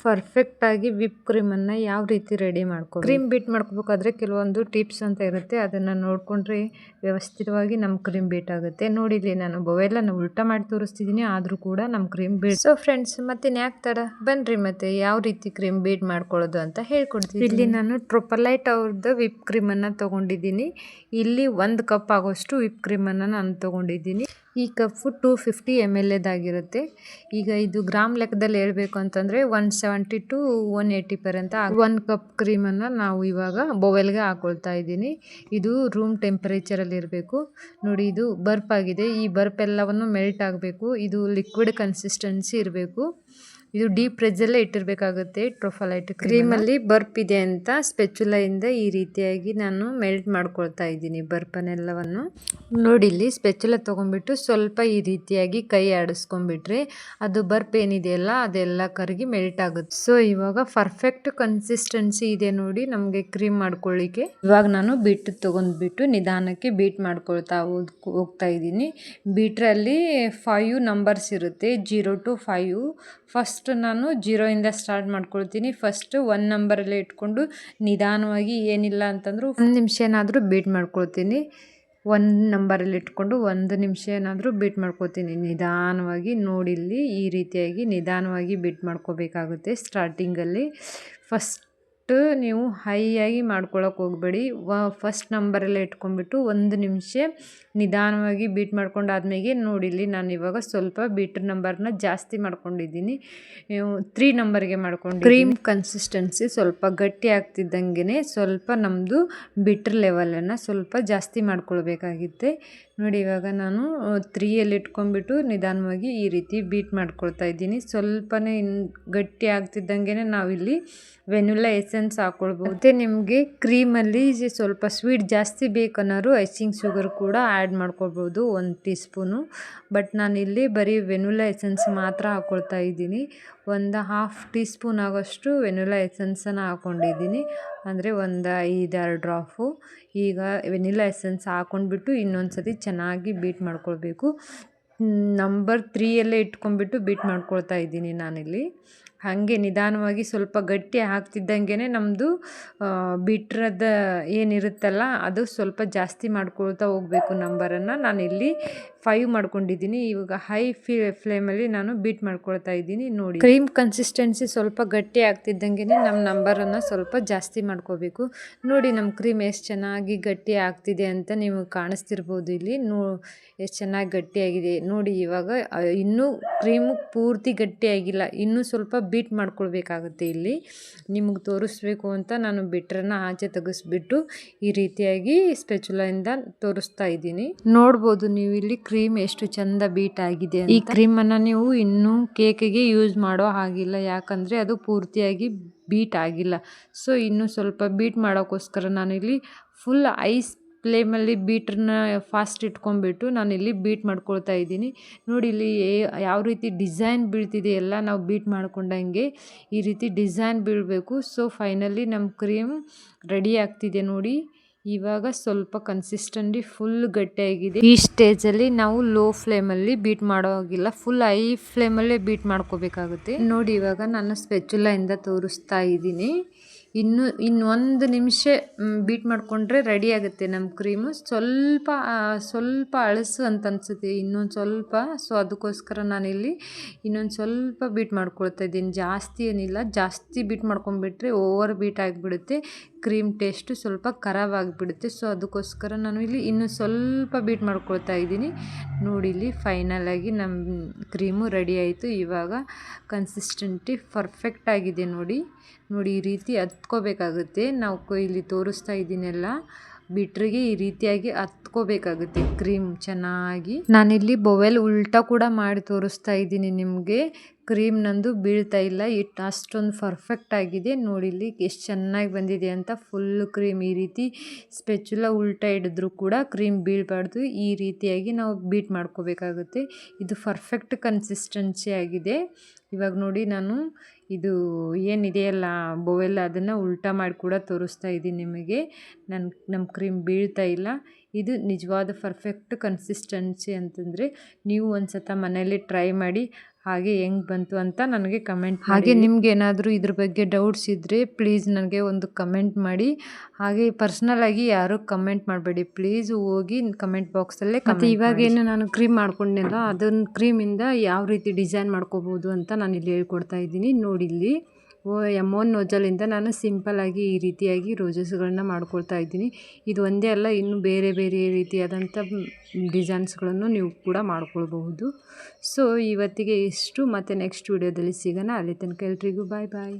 ಪರ್ಫೆಕ್ಟಾಗಿ ವಿಪ್ ಕ್ರೀಮನ್ನು ಯಾವ ರೀತಿ ರೆಡಿ ಮಾಡ್ಕೋ ಕ್ರೀಮ್ ಬೀಟ್ ಮಾಡ್ಕೋಬೇಕಾದ್ರೆ ಕೆಲವೊಂದು ಟಿಪ್ಸ್ ಅಂತ ಇರುತ್ತೆ. ಅದನ್ನು ನೋಡಿಕೊಂಡ್ರೆ ವ್ಯವಸ್ಥಿತವಾಗಿ ನಮ್ಮ ಕ್ರೀಮ್ ಬೀಟ್ ಆಗುತ್ತೆ. ನೋಡಿ ಇಲ್ಲಿ ನಾನು ಬೊವೆಲ್ಲ ಉಲ್ಟಾ ಮಾಡಿ ತೋರಿಸ್ತಿದ್ದೀನಿ, ಆದರೂ ಕೂಡ ನಮ್ಮ ಕ್ರೀಮ್ ಬೀಟ್. ಸೊ ಫ್ರೆಂಡ್ಸ್, ಮತ್ತೆ ಯಾಕೆ ತಡ, ಬನ್ನಿರಿ ಮತ್ತೆ ಯಾವ ರೀತಿ ಕ್ರೀಮ್ ಬೀಟ್ ಮಾಡ್ಕೊಳ್ಳೋದು ಅಂತ ಹೇಳ್ಕೊಡ್ತೀನಿ. ಇಲ್ಲಿ ನಾನು ಟ್ರೊಪಲೈಟ್ ಅವ್ರದ್ದು ವಿಪ್ ಕ್ರೀಮನ್ನು ತೊಗೊಂಡಿದ್ದೀನಿ. ಇಲ್ಲಿ 1 ಕಪ್ ಆಗೋಷ್ಟು ವಿಪ್ ಕ್ರೀಮನ್ನು ನಾನು ತೊಗೊಂಡಿದ್ದೀನಿ. ಈ ಕಪ್ಪು 250 ml ಆಗಿರುತ್ತೆ. ಈಗ ಇದು ಗ್ರಾಮ್ ಲೆಕ್ಕದಲ್ಲಿ ಹೇಳ್ಬೇಕು ಅಂತಂದರೆ 170 to 180 ಪರ್ಯಂತ 1 ಕಪ್ ಕ್ರೀಮನ್ನು ನಾವು ಇವಾಗ ಬೊವೆಲ್ಗೆ ಹಾಕೊಳ್ತಾ ಇದ್ದೀನಿ. ಇದು ರೂಮ್ ಟೆಂಪರೇಚರಲ್ಲಿ ಇರಬೇಕು. ನೋಡಿ, ಇದು ಬರ್ಪ್ ಆಗಿದೆ. ಈ ಬರ್ಪ್ ಎಲ್ಲವನ್ನು ಮೆಲ್ಟ್ ಆಗಬೇಕು. ಇದು ಲಿಕ್ವಿಡ್ ಕನ್ಸಿಸ್ಟೆನ್ಸಿ ಇರಬೇಕು. ಇದು ಡೀಪ್ ಫ್ರಿಜ್ಜಲ್ಲೇ ಇಟ್ಟಿರಬೇಕಾಗುತ್ತೆ. ಟ್ರೊಫಲೈಟ್ ಕ್ರೀಮಲ್ಲಿ ಬರ್ಪ್ ಇದೆ ಅಂತ ಸ್ಪೆಚುಲಾಯಿಂದ ಈ ರೀತಿಯಾಗಿ ನಾನು ಮೆಲ್ಟ್ ಮಾಡ್ಕೊಳ್ತಾ ಇದ್ದೀನಿ ಬರ್ಪನ್ನೆಲ್ಲವನ್ನು. ನೋಡಿ, ಇಲ್ಲಿ ಸ್ಪೆಚುಲ ತೊಗೊಂಡ್ಬಿಟ್ಟು ಸ್ವಲ್ಪ ಈ ರೀತಿಯಾಗಿ ಕೈ ಆಡಿಸ್ಕೊಂಡ್ಬಿಟ್ರೆ ಅದು ಬರ್ಪ್ ಏನಿದೆಯಲ್ಲ ಅದೆಲ್ಲ ಕರಗಿ ಮೆಲ್ಟ್ ಆಗುತ್ತೆ. ಸೊ ಇವಾಗ ಪರ್ಫೆಕ್ಟ್ ಕನ್ಸಿಸ್ಟೆನ್ಸಿ ಇದೆ ನೋಡಿ ನಮಗೆ ಕ್ರೀಮ್ ಮಾಡ್ಕೊಳ್ಳಿಕ್ಕೆ. ಇವಾಗ ನಾನು ಬೀಟ್ ತೊಗೊಂಡ್ಬಿಟ್ಟು ನಿಧಾನಕ್ಕೆ ಬೀಟ್ ಮಾಡ್ಕೊಳ್ತಾ ಹೋಗ್ತಾ ಇದ್ದೀನಿ. ಬೀಟ್ರಲ್ಲಿ 5 ನಂಬರ್ಸ್ ಇರುತ್ತೆ, 0 to 5. ಫಸ್ಟ್ ನಾನು 0 ಇಂದ ಸ್ಟಾರ್ಟ್ ಮಾಡ್ಕೊಳ್ತೀನಿ. ಫಸ್ಟ್ 1 ನಂಬರಲ್ಲಿ ಇಟ್ಕೊಂಡು ನಿಧಾನವಾಗಿ, ಏನಿಲ್ಲ ಅಂತಂದ್ರು 1 ನಿಮಿಷ ಏನಾದರೂ ಬೀಟ್ ಮಾಡ್ಕೊಳ್ತೀನಿ. 1 ನಂಬರಲ್ಲಿ ಇಟ್ಕೊಂಡು 1 ನಿಮಿಷ ಏನಾದರೂ ಬೀಟ್ ಮಾಡ್ಕೊತೀನಿ ನಿಧಾನವಾಗಿ. ನೋಡಿ, ಇಲ್ಲಿ ಈ ರೀತಿಯಾಗಿ ನಿಧಾನವಾಗಿ ಬೀಟ್ ಮಾಡ್ಕೋಬೇಕಾಗುತ್ತೆ. ಸ್ಟಾರ್ಟಿಂಗಲ್ಲಿ ಫಸ್ಟ್ ನೀವು ಹೈಯಾಗಿ ಮಾಡ್ಕೊಳಕ್ಕೆ ಹೋಗಬೇಡಿ. ಫಸ್ಟ್ ನಂಬರಲ್ಲೇ ಇಟ್ಕೊಂಡ್ಬಿಟ್ಟು 1 ನಿಮಿಷ ನಿಧಾನವಾಗಿ ಬೀಟ್ ಮಾಡ್ಕೊಂಡಾದ್ಮೇಲೆ ನೋಡಿ, ಇಲ್ಲಿ ನಾನು ಇವಾಗ ಸ್ವಲ್ಪ ಬೀಟ್ ನಂಬರ್ನ ಜಾಸ್ತಿ ಮಾಡ್ಕೊಂಡಿದ್ದೀನಿ. 3 ನಂಬರ್ಗೆ ಮಾಡ್ಕೊಂಡು ಕ್ರೀಮ್ ಕನ್ಸಿಸ್ಟೆನ್ಸಿ ಸ್ವಲ್ಪ ಗಟ್ಟಿ ಆಗ್ತಿದ್ದಂಗೆ ಸ್ವಲ್ಪ ನಮ್ಮದು ಬೀಟ್ರ್ ಲೆವೆಲನ್ನು ಸ್ವಲ್ಪ ಜಾಸ್ತಿ ಮಾಡ್ಕೊಳ್ಬೇಕಾಗುತ್ತೆ. ನೋಡಿ, ಇವಾಗ ನಾನು 3ಯಲ್ಲಿ ಇಟ್ಕೊಂಡ್ಬಿಟ್ಟು ನಿಧಾನವಾಗಿ ಈ ರೀತಿ ಬೀಟ್ ಮಾಡ್ಕೊಳ್ತಾ ಇದ್ದೀನಿ. ಸ್ವಲ್ಪನೇ ಗಟ್ಟಿ ಆಗ್ತಿದ್ದಂಗೆ ನಾವಿಲ್ಲಿ ವೆನಿಲಾ ಎಸೆನ್ಸ್ ಹಾಕ್ಕೊಳ್ಬೋದು. ಮತ್ತು ನಿಮಗೆ ಕ್ರೀಮಲ್ಲಿ ಸ್ವಲ್ಪ ಸ್ವೀಟ್ ಜಾಸ್ತಿ ಬೇಕನ್ನೋರು ಐಸಿಂಗ್ ಶುಗರ್ ಕೂಡ ಆ್ಯಡ್ ಮಾಡ್ಕೊಳ್ಬೋದು, 1 ಟೀ ಸ್ಪೂನು. ಬಟ್ ನಾನಿಲ್ಲಿ ಬರೀ ವೆನಿಲಾ ಎಸೆನ್ಸ್ ಮಾತ್ರ ಹಾಕ್ಕೊಳ್ತಾ ಇದ್ದೀನಿ. 1/2 ಟೀ ಸ್ಪೂನ್ ಆಗೋಷ್ಟು ವೆನಿಲಾ ಎಸೆನ್ಸನ್ನು ಹಾಕ್ಕೊಂಡಿದ್ದೀನಿ, ಅಂದರೆ 5-6 ಡ್ರಾಪು. ಈಗ ವೆನಿಲಾ ಎಸೆನ್ಸ್ ಹಾಕ್ಕೊಂಡ್ಬಿಟ್ಟು ಇನ್ನೊಂದು ಸತಿ ಚೆನ್ನಾಗಿ ಬೀಟ್ ಮಾಡ್ಕೊಳ್ಬೇಕು. ನಂಬರ್ 3ಯಲ್ಲೇ ಇಟ್ಕೊಂಡ್ಬಿಟ್ಟು ಬೀಟ್ ಮಾಡ್ಕೊಳ್ತಾ ಇದ್ದೀನಿ ನಾನಿಲ್ಲಿ. ಹಾಗೆ ನಿಧಾನವಾಗಿ ಸ್ವಲ್ಪ ಗಟ್ಟಿ ಆಗ್ತಿದ್ದಂಗೆ ನಮ್ಮದು ಬೀಟ್ರದ ಏನಿರುತ್ತಲ್ಲ ಅದು ಸ್ವಲ್ಪ ಜಾಸ್ತಿ ಮಾಡ್ಕೊಳ್ತಾ ಹೋಗಬೇಕು ನಂಬರನ್ನು. ನಾನಿಲ್ಲಿ 5 ಮಾಡ್ಕೊಂಡಿದ್ದೀನಿ. ಇವಾಗ ಹೈ ಫ್ಲೇಮಲ್ಲಿ ನಾನು ಬೀಟ್ ಮಾಡ್ಕೊಳ್ತಾ ಇದ್ದೀನಿ. ನೋಡಿ, ಕ್ರೀಮ್ ಕನ್ಸಿಸ್ಟೆನ್ಸಿ ಸ್ವಲ್ಪ ಗಟ್ಟಿ ಆಗ್ತಿದ್ದಂಗೆ ನಮ್ಮ ನಂಬರನ್ನು ಸ್ವಲ್ಪ ಜಾಸ್ತಿ ಮಾಡ್ಕೋಬೇಕು. ನೋಡಿ, ನಮ್ಮ ಕ್ರೀಮ್ ಎಷ್ಟು ಚೆನ್ನಾಗಿ ಗಟ್ಟಿ ಆಗ್ತಿದೆ ಅಂತ ನಿಮಗೆ ಕಾಣಿಸ್ತಿರ್ಬೋದು. ಇಲ್ಲಿ ಎಷ್ಟು ಚೆನ್ನಾಗಿ ಗಟ್ಟಿಯಾಗಿದೆ ನೋಡಿ. ಇವಾಗ ಇನ್ನೂ ಕ್ರೀಮು ಪೂರ್ತಿ ಗಟ್ಟಿಯಾಗಿಲ್ಲ, ಇನ್ನೂ ಸ್ವಲ್ಪ ಬೀಟ್ ಮಾಡ್ಕೊಳ್ಬೇಕಾಗುತ್ತೆ. ಇಲ್ಲಿ ನಿಮಗೆ ತೋರಿಸ್ಬೇಕು ಅಂತ ನಾನು ಬಿಟ್ರನ್ನ ಆಚೆ ತೆಗೆಸ್ಬಿಟ್ಟು ಈ ರೀತಿಯಾಗಿ ಸ್ಪೆಚುಲಾಯಿಂದ ತೋರಿಸ್ತಾ ಇದ್ದೀನಿ. ನೋಡ್ಬೋದು ನೀವು ಇಲ್ಲಿ ಕ್ರೀಮ್ ಎಷ್ಟು ಚಂದ ಬೀಟ್ ಆಗಿದೆ. ಈ ಕ್ರೀಮನ್ನು ನೀವು ಇನ್ನೂ ಕೇಕಿಗೆ ಯೂಸ್ ಮಾಡೋ ಹಾಗಿಲ್ಲ, ಯಾಕಂದರೆ ಅದು ಪೂರ್ತಿಯಾಗಿ ಬೀಟ್ ಆಗಿಲ್ಲ. ಸೊ ಇನ್ನೂ ಸ್ವಲ್ಪ ಬೀಟ್ ಮಾಡೋಕ್ಕೋಸ್ಕರ ನಾನಿಲ್ಲಿ ಫುಲ್ ಐಸ್ ಫ್ಲೇಮಲ್ಲಿ ಬೀಟ್ರನ್ನ ಫಾಸ್ಟ್ ಇಟ್ಕೊಂಡ್ಬಿಟ್ಟು ನಾನಿಲ್ಲಿ ಬೀಟ್ ಮಾಡ್ಕೊಳ್ತಾ ಇದ್ದೀನಿ. ನೋಡಿ, ಇಲ್ಲಿ ಯಾವ ರೀತಿ ಡಿಸೈನ್ ಬೀಳ್ತಿದೆ ಎಲ್ಲ ನಾವು ಬೀಟ್ ಮಾಡ್ಕೊಂಡಂಗೆ ಈ ರೀತಿ ಡಿಸೈನ್ ಬೀಳಬೇಕು. ಸೊ ಫೈನಲಿ ನಮ್ಮ ಕ್ರೀಮ್ ರೆಡಿ ಆಗ್ತಿದೆ ನೋಡಿ. ಇವಾಗ ಸ್ವಲ್ಪ ಕನ್ಸಿಸ್ಟೆನ್ಸಿ ಫುಲ್ ಗಟ್ಟಿಯಾಗಿದೆ. ಈ ಸ್ಟೇಜಲ್ಲಿ ನಾವು ಲೋ ಫ್ಲೇಮಲ್ಲಿ ಬೀಟ್ ಮಾಡೋ ಹಾಗಿಲ್ಲ, ಫುಲ್ ಹೈ ಫ್ಲೇಮಲ್ಲೇ ಬೀಟ್ ಮಾಡ್ಕೋಬೇಕಾಗುತ್ತೆ. ನೋಡಿ, ಇವಾಗ ನಾನು ಸ್ಪೆಚುಲಾಯಿಂದ ತೋರಿಸ್ತಾ ಇದ್ದೀನಿ. ಇನ್ನು 1 ನಿಮಿಷ ಬೀಟ್ ಮಾಡಿಕೊಂಡ್ರೆ ರೆಡಿ ಆಗುತ್ತೆ ನಮ್ಮ ಕ್ರೀಮು. ಸ್ವಲ್ಪ ಅಳಸು ಅಂತ ಅನಿಸುತ್ತೆ ಇನ್ನೊಂದು ಸ್ವಲ್ಪ. ಸೊ ಅದಕ್ಕೋಸ್ಕರ ನಾನಿಲ್ಲಿ ಇನ್ನೊಂದು ಸ್ವಲ್ಪ ಬೀಟ್ ಮಾಡ್ಕೊಳ್ತಾ ಇದ್ದೀನಿ, ಜಾಸ್ತಿ ಏನಿಲ್ಲ. ಜಾಸ್ತಿ ಬೀಟ್ ಮಾಡ್ಕೊಂಡ್ಬಿಟ್ರೆ ಓವರ್ ಬೀಟ್ ಆಗಿಬಿಡುತ್ತೆ, ಕ್ರೀಮ್ ಟೇಸ್ಟು ಸ್ವಲ್ಪ ಖರಾಬ್ ಆಗಿಬಿಡುತ್ತೆ. ಸೊ ಅದಕ್ಕೋಸ್ಕರ ನಾನು ಇಲ್ಲಿ ಇನ್ನೂ ಸ್ವಲ್ಪ ಬೀಟ್ ಮಾಡ್ಕೊಳ್ತಾ ಇದ್ದೀನಿ. ನೋಡಿ, ಇಲ್ಲಿ ಫೈನಲಾಗಿ ನಮ್ಮ ಕ್ರೀಮು ರೆಡಿ ಆಯಿತು. ಇವಾಗ ಕನ್ಸಿಸ್ಟೆನ್ಸಿ ಪರ್ಫೆಕ್ಟ್ ಆಗಿದೆ ನೋಡಿ. ಈ ರೀತಿ ಹತ್ಕೋಬೇಕಾಗುತ್ತೆ. ನಾವು ಇಲ್ಲಿ ತೋರಿಸ್ತಾ ಇದ್ದೀನೆಲ್ಲ ಬಿಟ್ರಿಗೆ ಈ ರೀತಿಯಾಗಿ ಹತ್ಕೋಬೇಕಾಗುತ್ತೆ ಕ್ರೀಮ್ ಚೆನ್ನಾಗಿ. ನಾನಿಲ್ಲಿ ಬೊವೆಲ್ ಉಲ್ಟಾ ಕೂಡ ಮಾಡಿ ತೋರಿಸ್ತಾ ಇದ್ದೀನಿ ನಿಮಗೆ. ಕ್ರೀಮ್ ನಂದು ಬೀಳ್ತಾ ಇಲ್ಲ, ಅಷ್ಟೊಂದು ಪರ್ಫೆಕ್ಟ್ ಆಗಿದೆ. ನೋಡಿ ಇಲ್ಲಿ ಎಷ್ಟು ಚೆನ್ನಾಗಿ ಬಂದಿದೆ ಅಂತ. ಫುಲ್ ಕ್ರೀಮ್ ಈ ರೀತಿ ಸ್ಪೆಚುಲ ಉಲ್ಟಾ ಹಿಡಿದ್ರೂ ಕೂಡ ಕ್ರೀಮ್ ಬೀಳಬಾರ್ದು. ಈ ರೀತಿಯಾಗಿ ನಾವು ಬೀಟ್ ಮಾಡ್ಕೋಬೇಕಾಗುತ್ತೆ. ಇದು ಪರ್ಫೆಕ್ಟ್ ಕನ್ಸಿಸ್ಟೆನ್ಸಿ ಆಗಿದೆ. ಇವಾಗ ನೋಡಿ, ನಾನು ಇದು ಏನಿದೆಯಲ್ಲ ಬೊವೆಲ್ ಅದನ್ನು ಉಲ್ಟಾ ಮಾಡಿ ಕೂಡ ತೋರಿಸ್ತಾ ಇದ್ದೀನಿ ನಿಮಗೆ. ನಮ್ಮ ಕ್ರೀಮ್ ಬೀಳ್ತಾ ಇಲ್ಲ. ಇದು ನಿಜವಾದ ಪರ್ಫೆಕ್ಟ್ ಕನ್ಸಿಸ್ಟೆನ್ಸಿ ಅಂತಂದರೆ ನೀವು ಒಂದು ಸತ ಮನೆಯಲ್ಲಿ ಟ್ರೈ ಮಾಡಿ. ಹಾಗೆ ಹೆಂಗೆ ಬಂತು ಅಂತ ನನಗೆ ಕಮೆಂಟ್ ಹಾಗೆ ನಿಮ್ಗೆ ಏನಾದರೂ ಇದ್ರ ಬಗ್ಗೆ ಡೌಟ್ಸ್ ಇದ್ದರೆ ಪ್ಲೀಸ್ ನನಗೆ ಒಂದು ಕಮೆಂಟ್ ಮಾಡಿ. ಹಾಗೆ ಪರ್ಸ್ನಲ್ ಆಗಿ ಯಾರು ಕಮೆಂಟ್ ಮಾಡಬೇಡಿ ಪ್ಲೀಸ್, ಹೋಗಿ ಕಮೆಂಟ್ ಬಾಕ್ಸಲ್ಲೇ. ಮತ್ತು ಇವಾಗೇನು ನಾನು ಕ್ರೀಮ್ ಮಾಡ್ಕೊಂಡೆಲ್ಲ ಅದನ್ನ ಕ್ರೀಮಿಂದ ಯಾವ ರೀತಿ ಡಿಸೈನ್ ಮಾಡ್ಕೋಬೋದು ಅಂತ ನಾನು ಇಲ್ಲಿ ಹೇಳ್ಕೊಡ್ತಾ ಇದ್ದೀನಿ. ನೋಡಿ ಇಲ್ಲಿ M1 ನೋಜಲಿಂದ ನಾನು ಸಿಂಪಲ್ಲಾಗಿ ಈ ರೀತಿಯಾಗಿ ರೋಜಸ್ಗಳನ್ನ ಮಾಡ್ಕೊಳ್ತಾ ಇದ್ದೀನಿ. ಇದು ಒಂದೇ ಅಲ್ಲ, ಇನ್ನು ಬೇರೆ ಬೇರೆ ರೀತಿಯಾದಂಥ ಡಿಸೈನ್ಸ್ಗಳನ್ನು ನೀವು ಕೂಡ ಮಾಡ್ಕೊಳ್ಬಹುದು. ಸೊ ಇವತ್ತಿಗೆ ಇಷ್ಟು, ಮತ್ತು ನೆಕ್ಸ್ಟ್ ವಿಡಿಯೋದಲ್ಲಿ ಸಿಗೋಣ. ಅಲ್ಲಿ ತನಕ ಎಲ್ರಿಗೂ ಬಾಯ್ ಬಾಯ್.